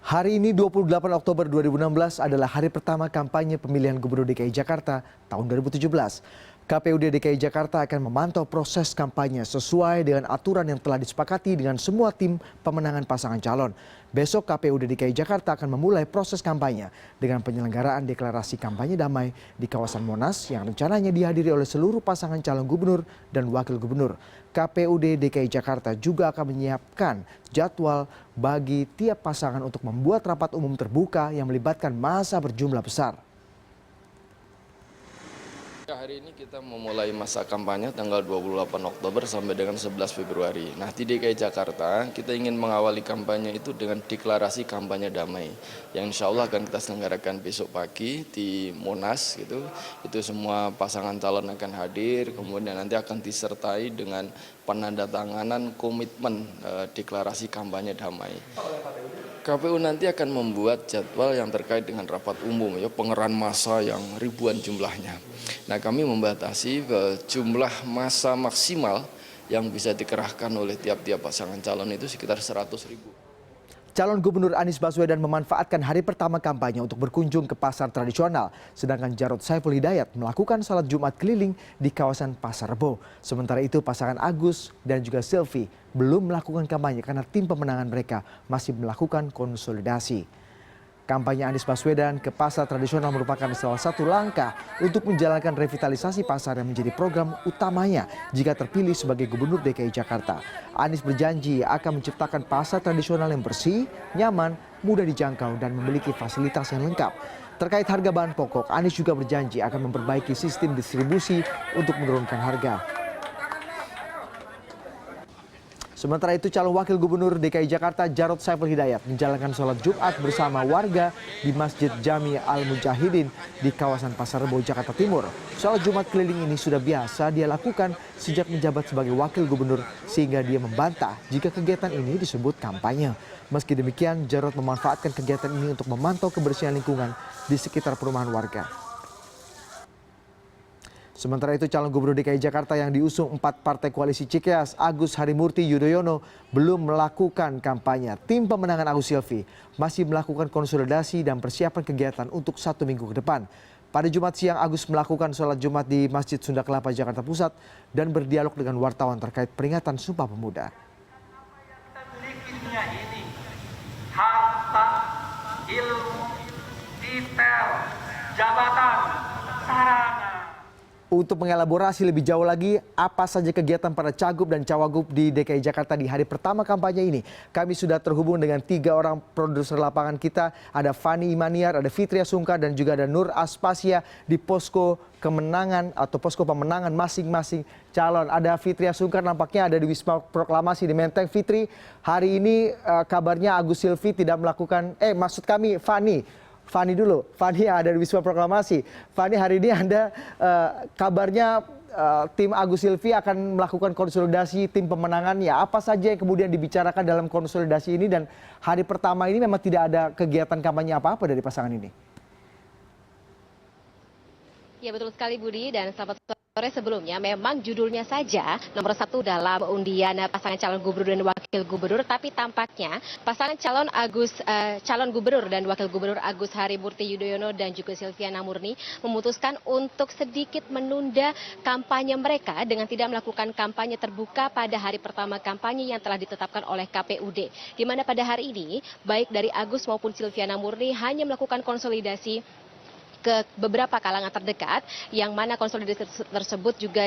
Hari ini 28 Oktober 2016 adalah hari pertama kampanye pemilihan Gubernur DKI Jakarta tahun 2017. KPUD DKI Jakarta akan memantau proses kampanye sesuai dengan aturan yang telah disepakati dengan semua tim pemenangan pasangan calon. Besok KPUD DKI Jakarta akan memulai proses kampanye dengan penyelenggaraan deklarasi kampanye damai di kawasan Monas yang rencananya dihadiri oleh seluruh pasangan calon gubernur dan wakil gubernur. KPUD DKI Jakarta juga akan menyiapkan jadwal bagi tiap pasangan untuk membuat rapat umum terbuka yang melibatkan massa berjumlah besar. Hari ini kita memulai masa kampanye tanggal 28 Oktober sampai dengan 11 Februari. Nah, di DKI Jakarta kita ingin mengawali kampanye itu dengan deklarasi kampanye damai yang insya Allah akan kita selenggarakan besok pagi di Monas gitu. Itu semua pasangan calon akan hadir, kemudian nanti akan disertai dengan penandatanganan komitmen deklarasi kampanye damai. KPU nanti akan membuat jadwal yang terkait dengan rapat umum, ya pengerahan massa yang ribuan jumlahnya. Nah, kami membatasi jumlah massa maksimal yang bisa dikerahkan oleh tiap-tiap pasangan calon itu sekitar 100.000. Calon Gubernur Anies Baswedan memanfaatkan hari pertama kampanye untuk berkunjung ke pasar tradisional, sedangkan Jarod Saiful Hidayat melakukan salat Jumat keliling di kawasan Pasar Rebo. Sementara itu pasangan Agus dan juga Silvi belum melakukan kampanye karena tim pemenangan mereka masih melakukan konsolidasi. Kampanye Anies Baswedan ke pasar tradisional merupakan salah satu langkah untuk menjalankan revitalisasi pasar yang menjadi program utamanya jika terpilih sebagai Gubernur DKI Jakarta. Anies berjanji akan menciptakan pasar tradisional yang bersih, nyaman, mudah dijangkau, dan memiliki fasilitas yang lengkap. Terkait harga bahan pokok, Anies juga berjanji akan memperbaiki sistem distribusi untuk menurunkan harga. Sementara itu calon wakil gubernur DKI Jakarta Jarod Saiful Hidayat menjalankan sholat Jumat bersama warga di Masjid Jami Al-Mujahidin di kawasan Pasar Rebo, Jakarta Timur. Sholat Jumat keliling ini sudah biasa dia lakukan sejak menjabat sebagai wakil gubernur sehingga dia membantah jika kegiatan ini disebut kampanye. Meski demikian, Jarod memanfaatkan kegiatan ini untuk memantau kebersihan lingkungan di sekitar perumahan warga. Sementara itu calon gubernur DKI Jakarta yang diusung 4 partai koalisi Cikeas, Agus Harimurti Yudhoyono, belum melakukan kampanye. Tim pemenangan Agus Silvi masih melakukan konsolidasi dan persiapan kegiatan untuk 1 minggu ke depan. Pada Jumat siang, Agus melakukan sholat Jumat di Masjid Sunda Kelapa, Jakarta Pusat dan berdialog dengan wartawan terkait peringatan Sumpah Pemuda. Harta, ilmu, detail, jabatan, sarana. Untuk mengelaborasi lebih jauh lagi apa saja kegiatan para cagup dan cawagup di DKI Jakarta di hari pertama kampanye ini, kami sudah terhubung dengan 3 orang produser lapangan kita. Ada Fani Imaniar, ada Fitria Sungkar, dan juga ada Nur Aspasya di posko kemenangan atau posko pemenangan masing-masing calon. Ada Fitria Sungkar nampaknya ada di Wisma Proklamasi di Menteng. Fitri, hari ini kabarnya Agus Silvi tidak melakukan, Fani dulu, Fani ada di Wisma Proklamasi. Fani, hari ini Anda kabarnya tim Agus Silvi akan melakukan konsolidasi tim pemenangan. Ya, apa saja yang kemudian dibicarakan dalam konsolidasi ini, dan hari pertama ini memang tidak ada kegiatan kampanye apa-apa dari pasangan ini? Ya, betul sekali Budi, dan selamat sore. Sebelumnya memang judulnya saja nomor 1 dalam undian pasangan calon gubernur dan wakil gubernur, tapi tampaknya pasangan calon gubernur dan wakil gubernur Agus Harimurti Yudhoyono dan juga Silviana Murni memutuskan untuk sedikit menunda kampanye mereka dengan tidak melakukan kampanye terbuka pada hari pertama kampanye yang telah ditetapkan oleh KPUD, di mana pada hari ini baik dari Agus maupun Silviana Murni hanya melakukan konsolidasi ke beberapa kalangan terdekat, yang mana konsolidasi tersebut juga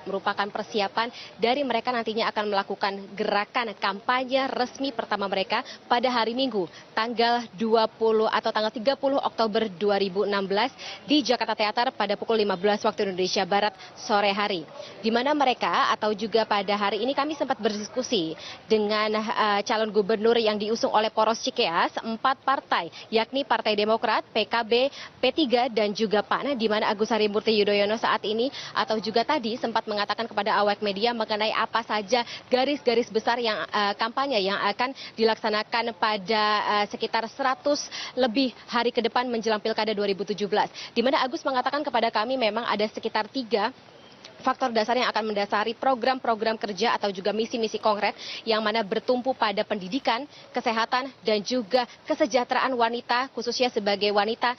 merupakan persiapan dari mereka nantinya akan melakukan gerakan kampanye resmi pertama mereka pada hari Minggu tanggal 20 atau tanggal 30 Oktober 2016 di Jakarta Teater pada pukul 15 waktu Indonesia Barat sore hari. Di mana mereka atau juga pada hari ini kami sempat berdiskusi dengan calon gubernur yang diusung oleh poros Cikeas, 4 partai, yakni Partai Demokrat, PKB, P3, dan juga PAN, di mana Agus Harimurti Yudhoyono saat ini atau juga tadi sempat mengatakan kepada awak media mengenai apa saja garis-garis besar yang kampanye yang akan dilaksanakan pada sekitar 100 lebih hari ke depan menjelang Pilkada 2017. Di mana Agus mengatakan kepada kami memang ada sekitar 3 faktor dasar yang akan mendasari program-program kerja atau juga misi-misi konkret yang mana bertumpu pada pendidikan, kesehatan, dan juga kesejahteraan wanita, khususnya sebagai wanita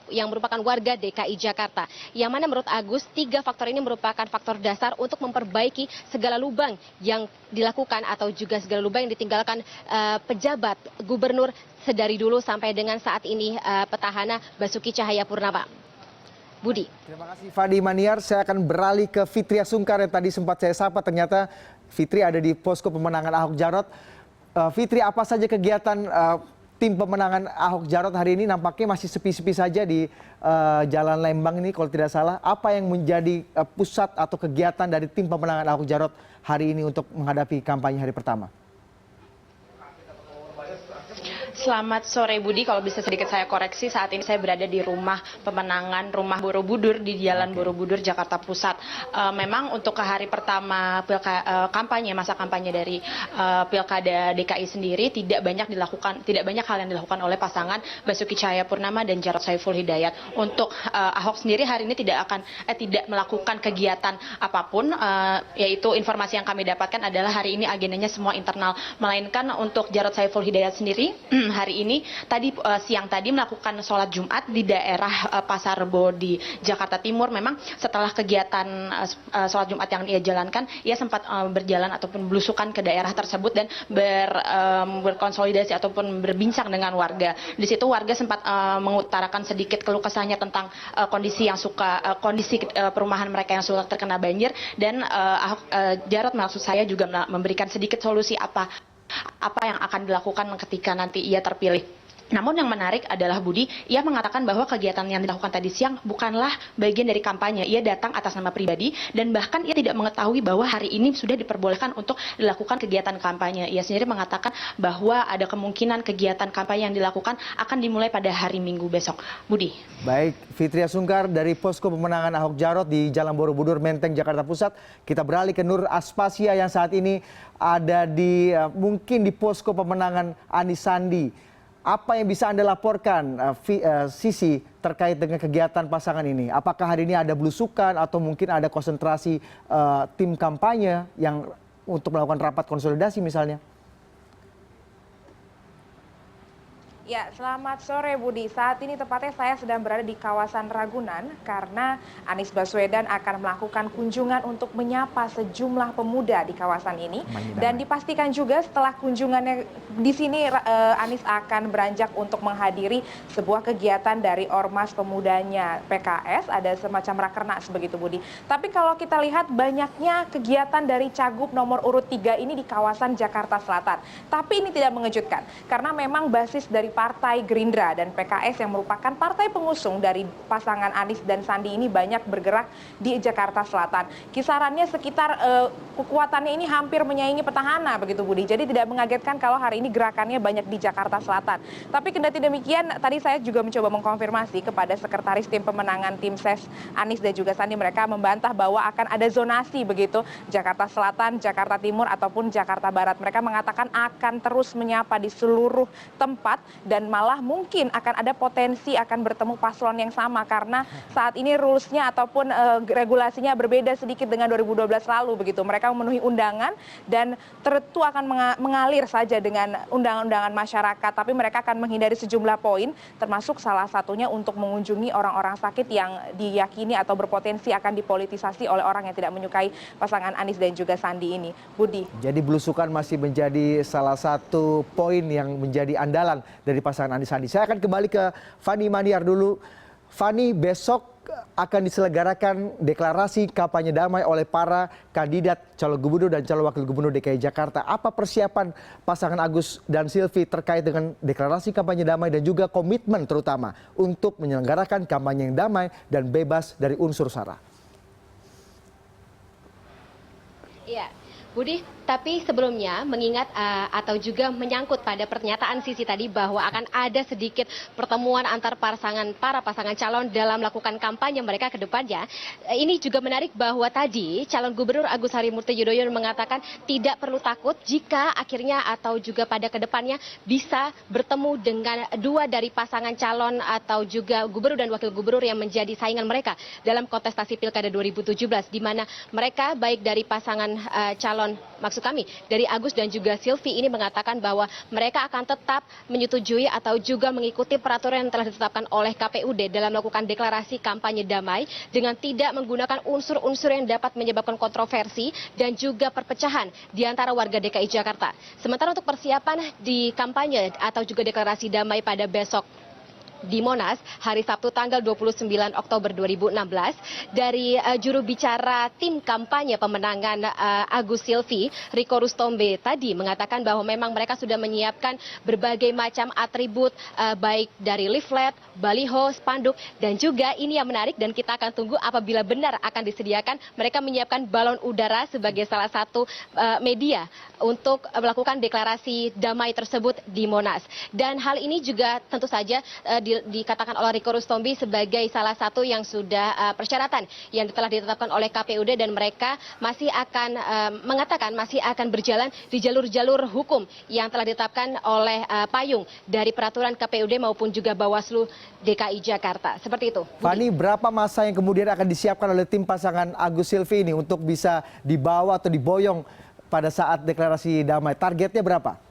yang merupakan warga DKI Jakarta. Yang mana menurut Agus, 3 faktor ini merupakan faktor dasar untuk memperbaiki segala lubang yang dilakukan atau juga segala lubang yang ditinggalkan pejabat gubernur sedari dulu sampai dengan saat ini petahana Basuki Cahayapurnama. Budi. Terima kasih Fadi Maniar. Saya akan beralih ke Fitria Sungkar yang tadi sempat saya sapa. Ternyata Fitri ada di posko pemenangan Ahok Jarot. Fitri, apa saja kegiatan tim pemenangan Ahok Jarot hari ini? Nampaknya masih sepi-sepi saja di Jalan Lembang ini kalau tidak salah. Apa yang menjadi pusat atau kegiatan dari tim pemenangan Ahok Jarot hari ini untuk menghadapi kampanye hari pertama? Selamat sore Budi, kalau bisa sedikit saya koreksi, saat ini saya berada di rumah pemenangan rumah Borobudur di Jalan Borobudur, Jakarta Pusat. Memang untuk ke hari pertama kampanye, masa kampanye dari Pilkada DKI sendiri tidak banyak hal yang dilakukan oleh pasangan Basuki Cahayapurnama dan Jarod Saiful Hidayat. Untuk Ahok sendiri hari ini tidak melakukan kegiatan apapun, yaitu informasi yang kami dapatkan adalah hari ini agendanya semua internal, melainkan untuk Jarod Saiful Hidayat sendiri hari ini siang tadi melakukan sholat Jumat di daerah Pasar Rebo di Jakarta Timur. Memang setelah kegiatan sholat Jumat yang ia jalankan, ia sempat berjalan ataupun belusukan ke daerah tersebut dan berkonsolidasi ataupun berbincang dengan warga. Di situ warga sempat mengutarakan sedikit keluh kesahnya tentang kondisi perumahan mereka yang sudah terkena banjir, dan Jarod maksud saya juga memberikan sedikit solusi apa yang akan dilakukan ketika nanti ia terpilih. Namun yang menarik adalah Budi, ia mengatakan bahwa kegiatan yang dilakukan tadi siang bukanlah bagian dari kampanye. Ia datang atas nama pribadi dan bahkan ia tidak mengetahui bahwa hari ini sudah diperbolehkan untuk dilakukan kegiatan kampanye. Ia sendiri mengatakan bahwa ada kemungkinan kegiatan kampanye yang dilakukan akan dimulai pada hari Minggu besok. Budi. Baik, Fitria Sungkar dari posko pemenangan Ahok Jarot di Jalan Borobudur, Menteng, Jakarta Pusat. Kita beralih ke Nur Aspasya yang saat ini ada mungkin di posko pemenangan Anies Sandi. Apa yang bisa Anda laporkan, Sisi, terkait dengan kegiatan pasangan ini? Apakah hari ini ada belusukan atau mungkin ada konsentrasi tim kampanye yang untuk melakukan rapat konsolidasi misalnya? Ya, selamat sore Budi. Saat ini tepatnya saya sedang berada di kawasan Ragunan karena Anies Baswedan akan melakukan kunjungan untuk menyapa sejumlah pemuda di kawasan ini. Dan dipastikan juga setelah kunjungannya di sini Anies akan beranjak untuk menghadiri sebuah kegiatan dari Ormas Pemudanya PKS, ada semacam rakernas begitu Budi. Tapi kalau kita lihat banyaknya kegiatan dari Cagup nomor urut 3 ini di kawasan Jakarta Selatan. Tapi ini tidak mengejutkan karena memang basis dari Partai Gerindra dan PKS yang merupakan partai pengusung dari pasangan Anies dan Sandi ini banyak bergerak di Jakarta Selatan. Kisarannya sekitar kekuatannya ini hampir menyaingi petahana begitu Budi. Jadi tidak mengagetkan kalau hari ini gerakannya banyak di Jakarta Selatan. Tapi kendati demikian, tadi saya juga mencoba mengkonfirmasi kepada sekretaris tim pemenangan tim ses Anies dan juga Sandi, mereka membantah bahwa akan ada zonasi begitu Jakarta Selatan, Jakarta Timur ataupun Jakarta Barat. Mereka mengatakan akan terus menyapa di seluruh tempat dan malah mungkin akan ada potensi akan bertemu paslon yang sama karena saat ini rulesnya ataupun regulasinya berbeda sedikit dengan 2012 lalu begitu. Mereka memenuhi undangan dan tentu akan mengalir saja dengan undangan-undangan masyarakat, tapi mereka akan menghindari sejumlah poin termasuk salah satunya untuk mengunjungi orang-orang sakit yang diyakini atau berpotensi akan dipolitisasi oleh orang yang tidak menyukai pasangan Anies dan juga Sandi ini. Budi. Jadi belusukan masih menjadi salah satu poin yang menjadi andalan dari pasangan Anies Sandi. Saya akan kembali ke Fani Maniar dulu. Fani, besok akan diselenggarakan deklarasi kampanye damai oleh para kandidat calon gubernur dan calon wakil gubernur DKI Jakarta. Apa persiapan pasangan Agus dan Silvi terkait dengan deklarasi kampanye damai dan juga komitmen terutama untuk menyelenggarakan kampanye yang damai dan bebas dari unsur sara? Iya. Budi, tapi sebelumnya mengingat atau juga menyangkut pada pernyataan Sisi tadi bahwa akan ada sedikit pertemuan antar para pasangan calon dalam melakukan kampanye mereka ke depannya. Ini juga menarik bahwa tadi calon gubernur Agus Harimurti Yudhoyono mengatakan tidak perlu takut jika akhirnya atau juga pada kedepannya bisa bertemu dengan dua dari pasangan calon atau juga gubernur dan wakil gubernur yang menjadi saingan mereka dalam kontestasi Pilkada 2017, di mana mereka baik dari pasangan calon, maksud kami dari Agus dan juga Silvi ini mengatakan bahwa mereka akan tetap menyetujui atau juga mengikuti peraturan yang telah ditetapkan oleh KPUD dalam melakukan deklarasi kampanye damai dengan tidak menggunakan unsur-unsur yang dapat menyebabkan kontroversi dan juga perpecahan di antara warga DKI Jakarta. Sementara untuk persiapan di kampanye atau juga deklarasi damai pada besok di Monas hari Sabtu tanggal 29 Oktober 2016 dari juru bicara tim kampanye pemenangan Agus Silvi, Riko Rustombe tadi mengatakan bahwa memang mereka sudah menyiapkan berbagai macam atribut baik dari leaflet, baliho, spanduk dan juga ini yang menarik dan kita akan tunggu apabila benar akan disediakan, mereka menyiapkan balon udara sebagai salah satu media untuk melakukan deklarasi damai tersebut di Monas. Dan hal ini juga tentu saja dikatakan oleh Riko Rustombe sebagai salah satu yang sudah persyaratan yang telah ditetapkan oleh KPUD dan mereka masih akan mengatakan masih akan berjalan di jalur-jalur hukum yang telah ditetapkan oleh payung dari peraturan KPUD maupun juga Bawaslu DKI Jakarta. Seperti itu. Fani, berapa masa yang kemudian akan disiapkan oleh tim pasangan Agus Silvi ini untuk bisa dibawa atau diboyong pada saat deklarasi damai? Targetnya berapa?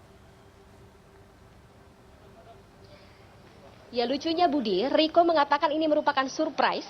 Ya lucunya Budi, Riko mengatakan ini merupakan surprise.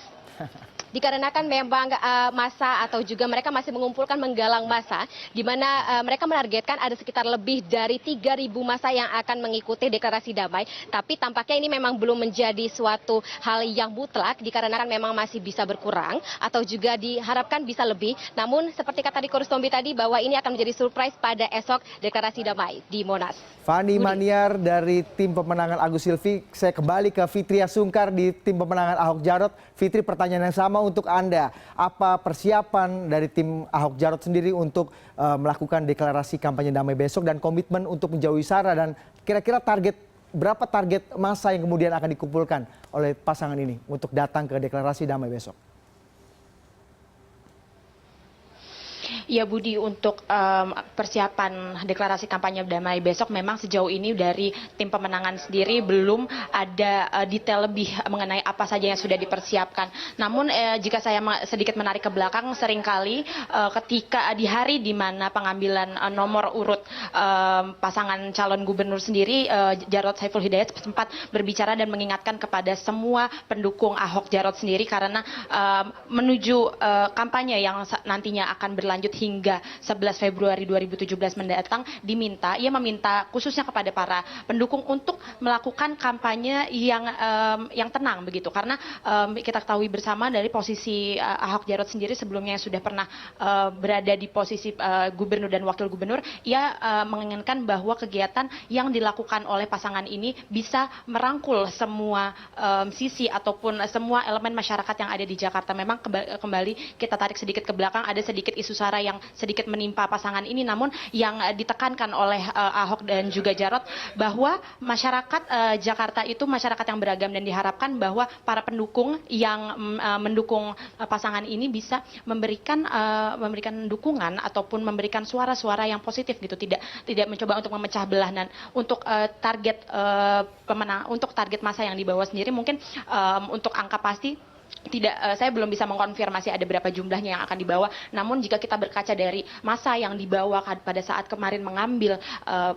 Dikarenakan memang masa atau juga mereka masih mengumpulkan menggalang masa di mana mereka menargetkan ada sekitar lebih dari 3.000 masa yang akan mengikuti deklarasi damai, tapi tampaknya ini memang belum menjadi suatu hal yang mutlak dikarenakan memang masih bisa berkurang atau juga diharapkan bisa lebih. Namun seperti kata Riko Rustombe tadi bahwa ini akan menjadi surprise pada esok deklarasi damai di Monas. Fani Maniar dari tim pemenangan Agus Silvi, saya kembali ke Fitria Sungkar di tim pemenangan Ahok Jarot. Fitri, pertanyaan yang sama untuk Anda. Apa persiapan dari tim Ahok Jarot sendiri untuk melakukan deklarasi kampanye damai besok dan komitmen untuk menjauhi SARA, dan kira-kira berapa target masa yang kemudian akan dikumpulkan oleh pasangan ini untuk datang ke deklarasi damai besok? Ya Budi, untuk persiapan deklarasi kampanye damai besok memang sejauh ini dari tim pemenangan sendiri belum ada detail lebih mengenai apa saja yang sudah dipersiapkan. Namun jika saya sedikit menarik ke belakang, seringkali ketika di hari di mana pengambilan nomor urut pasangan calon gubernur sendiri, Jarod Saiful Hidayat sempat berbicara dan mengingatkan kepada semua pendukung Ahok Jarot sendiri karena menuju kampanye yang nantinya akan berlanjut hingga 11 Februari 2017 mendatang, ia meminta khususnya kepada para pendukung untuk melakukan kampanye yang tenang begitu, karena kita ketahui bersama dari posisi Ahok Jarot sendiri sebelumnya yang sudah pernah berada di posisi gubernur dan wakil gubernur, ia menginginkan bahwa kegiatan yang dilakukan oleh pasangan ini bisa merangkul semua sisi ataupun semua elemen masyarakat yang ada di Jakarta. Memang kembali kita tarik sedikit ke belakang, ada sedikit isu SARA yang sedikit menimpa pasangan ini, namun yang ditekankan oleh Ahok dan juga Jarot bahwa masyarakat Jakarta itu masyarakat yang beragam dan diharapkan bahwa para pendukung yang mendukung pasangan ini bisa memberikan dukungan ataupun memberikan suara-suara yang positif gitu, tidak mencoba untuk memecah belah. Dan untuk target pemenang, untuk target masa yang dibawa sendiri mungkin untuk angka pasti saya belum bisa mengkonfirmasi ada berapa jumlahnya yang akan dibawa. Namun jika kita berkaca dari masa yang dibawa pada saat kemarin mengambil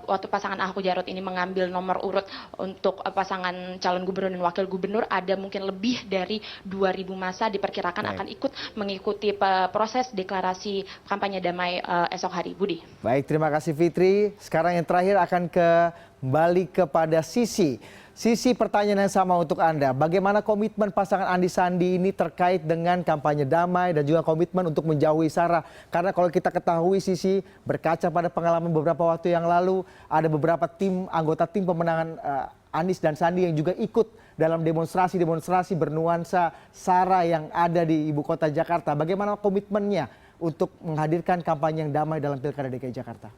waktu pasangan Ahok Jarot ini mengambil nomor urut untuk pasangan calon gubernur dan wakil gubernur, ada mungkin lebih dari 2.000 masa diperkirakan akan ikut mengikuti proses deklarasi kampanye damai esok hari. Budi. Baik, terima kasih Fitri. Sekarang yang terakhir akan kembali kepada Sisi. Sisi, pertanyaan yang sama untuk Anda. Bagaimana komitmen pasangan Andi Sandi ini terkait dengan kampanye damai dan juga komitmen untuk menjauhi SARA? Karena kalau kita ketahui Sisi, berkaca pada pengalaman beberapa waktu yang lalu, ada beberapa anggota tim pemenangan Anies dan Sandi yang juga ikut dalam demonstrasi bernuansa SARA yang ada di ibu kota Jakarta. Bagaimana komitmennya untuk menghadirkan kampanye yang damai dalam Pilkada DKI Jakarta?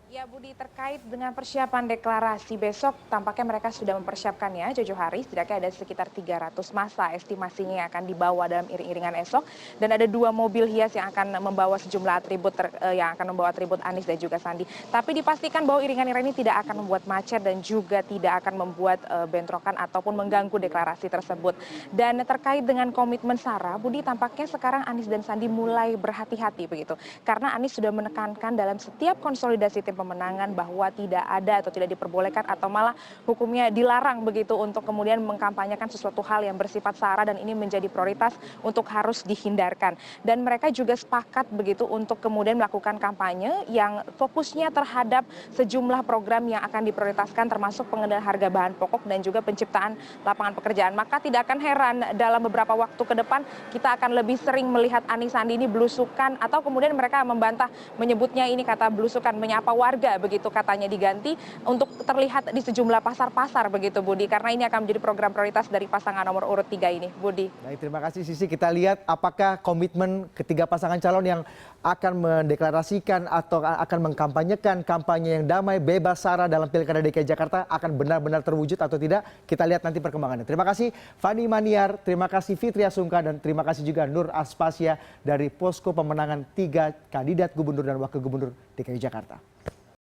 Ya Budi, terkait dengan persiapan deklarasi besok, tampaknya mereka sudah mempersiapkannya jauh-jauh hari. Setidaknya ada sekitar 300 massa estimasinya yang akan dibawa dalam iring-iringan esok. Dan ada 2 mobil hias yang akan membawa sejumlah atribut yang akan membawa atribut Anies dan juga Sandi. Tapi dipastikan bahwa iringan-iringan ini tidak akan membuat macet dan juga tidak akan membuat bentrokan ataupun mengganggu deklarasi tersebut. Dan terkait dengan komitmen Sarah, Budi, tampaknya sekarang Anies dan Sandi mulai berhati-hati begitu. Karena Anies sudah menekankan dalam setiap konsolidasi tim pemenangan bahwa tidak ada atau tidak diperbolehkan atau malah hukumnya dilarang begitu untuk kemudian mengkampanyekan sesuatu hal yang bersifat sara, dan ini menjadi prioritas untuk harus dihindarkan. Dan mereka juga sepakat begitu untuk kemudian melakukan kampanye yang fokusnya terhadap sejumlah program yang akan diprioritaskan, termasuk pengendalian harga bahan pokok dan juga penciptaan lapangan pekerjaan. Maka tidak akan heran dalam beberapa waktu ke depan kita akan lebih sering melihat Anies Sandi ini belusukan, atau kemudian mereka membantah menyebutnya ini kata belusukan, menyapa warga begitu katanya diganti untuk terlihat di sejumlah pasar-pasar begitu Budi, karena ini akan menjadi program prioritas dari pasangan nomor urut 3 ini Budi. Baik, terima kasih Sisi. Kita lihat apakah komitmen ketiga pasangan calon yang akan mendeklarasikan atau akan mengkampanyekan kampanye yang damai bebas sara dalam Pilkada DKI Jakarta akan benar-benar terwujud atau tidak. Kita lihat nanti perkembangannya. Terima kasih Fani Maniar, terima kasih Fitri Asungka, dan terima kasih juga Nur Aspasya dari Posko Pemenangan 3 kandidat gubernur dan wakil gubernur DKI Jakarta.